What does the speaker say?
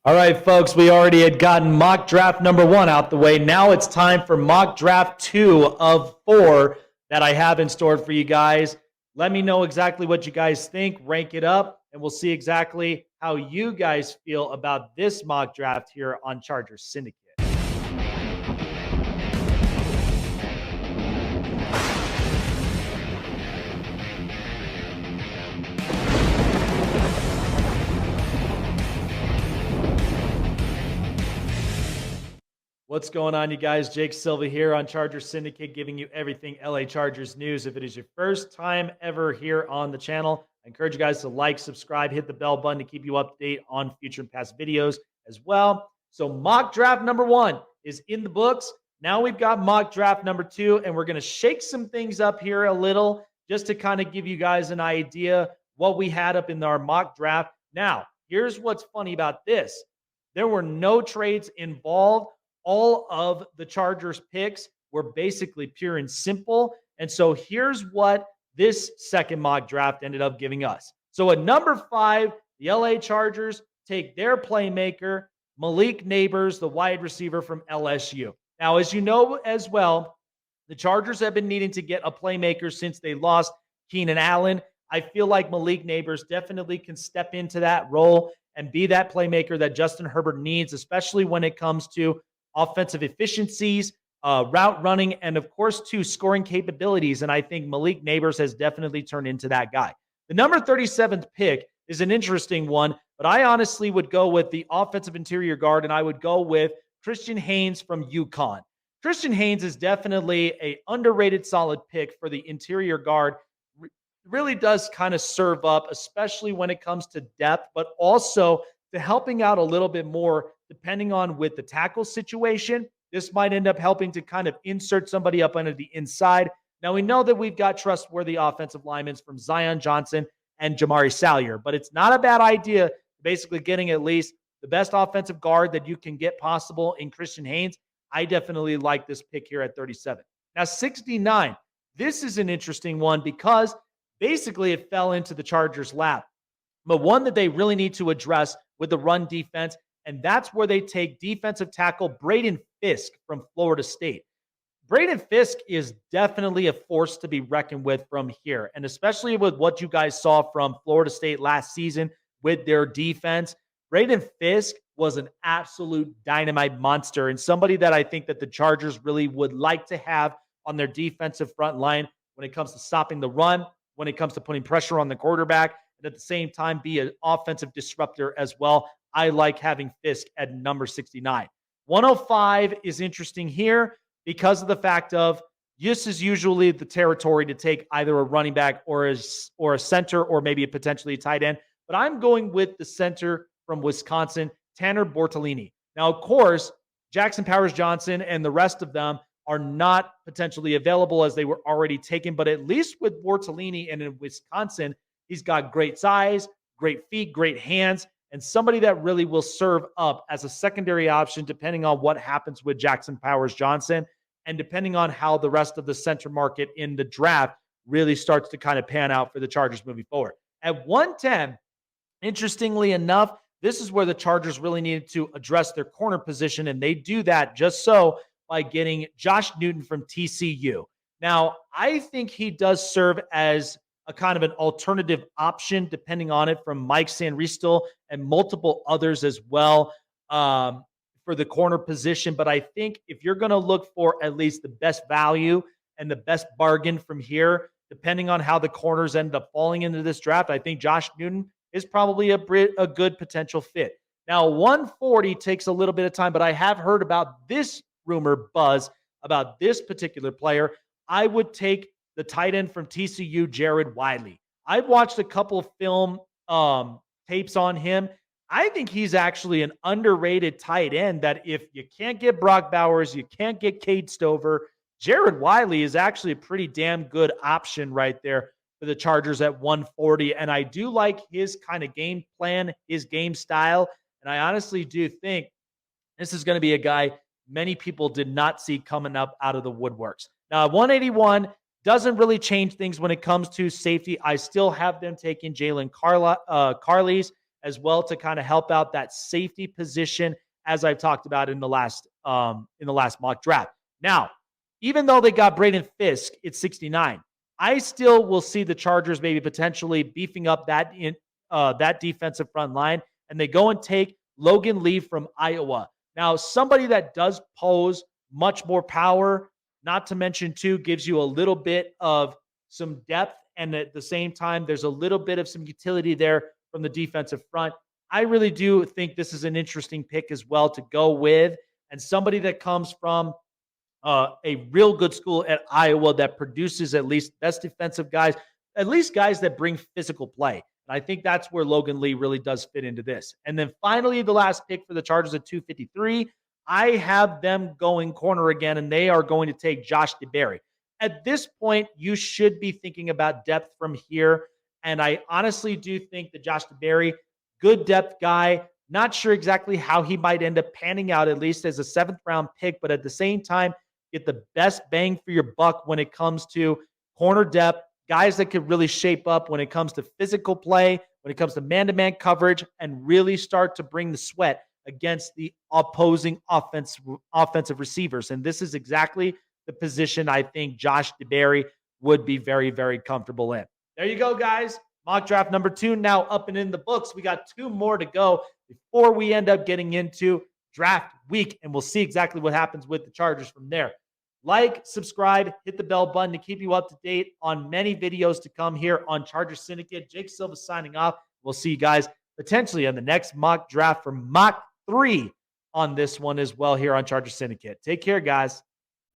All right, folks, we already had gotten mock draft number 1 out the way. Now it's time for mock draft 2 of 4 that I have in store for you guys. Let me know exactly what you guys think. Rank it up, and we'll see exactly how you guys feel about this mock draft here on Chargers Syndicate. What's going on, you guys? Jake Silva here on Chargers Syndicate, giving you everything LA Chargers news. If it is your first time ever here on the channel, I encourage you guys to like, subscribe, hit the bell button to keep you up to date on future and past videos as well. So mock draft number 1 is in the books. Now we've got mock draft number 2, and we're going to shake some things up here a little just to kind of give you guys an idea what we had up in our mock draft. Now, here's what's funny about this. There were no trades involved. All of the Chargers picks were basically pure and simple. And so here's what this second mock draft ended up giving us. So at number 5, the LA Chargers take their playmaker, Malik Nabers, the wide receiver from LSU. Now, as you know as well, the Chargers have been needing to get a playmaker since they lost Keenan Allen. I feel like Malik Nabers definitely can step into that role and be that playmaker that Justin Herbert needs, especially when it comes to offensive efficiencies, route running, and of course, scoring capabilities. And I think Malik Nabers has definitely turned into that guy. The number 37th pick is an interesting one, but I honestly would go with the offensive interior guard, and I would go with Christian Haynes from UConn. Christian Haynes is definitely an underrated solid pick for the interior guard. Really does kind of serve up, especially when it comes to depth, but also to helping out a little bit more depending on with the tackle situation. This might end up helping to kind of insert somebody up under the inside. Now, we know that we've got trustworthy offensive linemen from Zion Johnson and Jamari Salyer, but it's not a bad idea basically getting at least the best offensive guard that you can get possible in Christian Haynes. I definitely like this pick here at 37. Now, 69. This is an interesting one because basically it fell into the Chargers' lap, but one that they really need to address with the run defense. And that's where they take defensive tackle Braden Fiske from Florida State. Braden Fiske is definitely a force to be reckoned with from here, and especially with what you guys saw from Florida State last season with their defense. Braden Fiske was an absolute dynamite monster and somebody that I think that the Chargers really would like to have on their defensive front line when it comes to stopping the run, when it comes to putting pressure on the quarterback, and at the same time be an offensive disruptor as well. I like having Fiske at number 69. 105 is interesting here because of the fact of this is usually the territory to take either a running back or a center or maybe potentially a tight end. But I'm going with the center from Wisconsin, Tanner Bortolini. Now, of course, Jackson Powers Johnson and the rest of them are not potentially available as they were already taken. But at least with Bortolini and in Wisconsin, he's got great size, great feet, great hands, and somebody that really will serve up as a secondary option depending on what happens with Jackson Powers Johnson and depending on how the rest of the center market in the draft really starts to kind of pan out for the Chargers moving forward. At 110, interestingly enough, this is where the Chargers really needed to address their corner position, and they do that just so by getting Josh Newton from TCU. Now, I think he does serve as a kind of an alternative option, depending on it, from Mike Sanristil and multiple others as well for the corner position. But I think if you're going to look for at least the best value and the best bargain from here, depending on how the corners end up falling into this draft, I think Josh Newton is probably a good potential fit. Now, 140 takes a little bit of time, but I have heard about this rumor buzz about this particular player. I would take the tight end from TCU, Jerad Wiley. I've watched a couple of film tapes on him. I think he's actually an underrated tight end that if you can't get Brock Bowers, you can't get Cade Stover, Jerad Wiley is actually a pretty damn good option right there for the Chargers at 140. And I do like his kind of game plan, his game style. And I honestly do think this is going to be a guy many people did not see coming up out of the woodworks. Now, at 181, doesn't really change things when it comes to safety. I still have them taking Jaylon Carlies as well to kind of help out that safety position, as I've talked about in the last mock draft. Now, even though they got Braden Fiske at 69, I still will see the Chargers maybe potentially beefing up that defensive front line, and they go and take Logan Lee from Iowa. Now, somebody that does pose much more power, not to mention too, gives you a little bit of some depth, and at the same time, there's a little bit of some utility there from the defensive front. I really do think this is an interesting pick as well to go with, and somebody that comes from a real good school at Iowa that produces at least best defensive guys, at least guys that bring physical play. And I think that's where Logan Lee really does fit into this. And then finally, the last pick for the Chargers at 253, I have them going corner again, and they are going to take Josh DeBerry. At this point, you should be thinking about depth from here. And I honestly do think that Josh DeBerry, good depth guy, not sure exactly how he might end up panning out, at least as a 7th-round pick, but at the same time, get the best bang for your buck when it comes to corner depth, guys that could really shape up when it comes to physical play, when it comes to man-to-man coverage, and really start to bring the sweat against the opposing offensive receivers. And this is exactly the position I think Josh DeBerry would be very, very comfortable in. There you go, guys. Mock draft number 2 now up and in the books. We got 2 more to go before we end up getting into draft week, and we'll see exactly what happens with the Chargers from there. Like, subscribe, hit the bell button to keep you up to date on many videos to come here on Charger Syndicate. Jake Silva signing off. We'll see you guys potentially on the next mock draft for mock 3 on this one as well here on Charger Syndicate. Take care, guys.